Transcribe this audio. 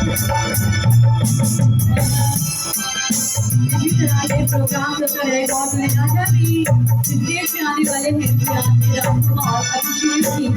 इसी तरह ये प्रोग्राम जो कर रहे बहुत राजा भी विदेश में आने वाले हैं राजकुमार अभिषेक सिंह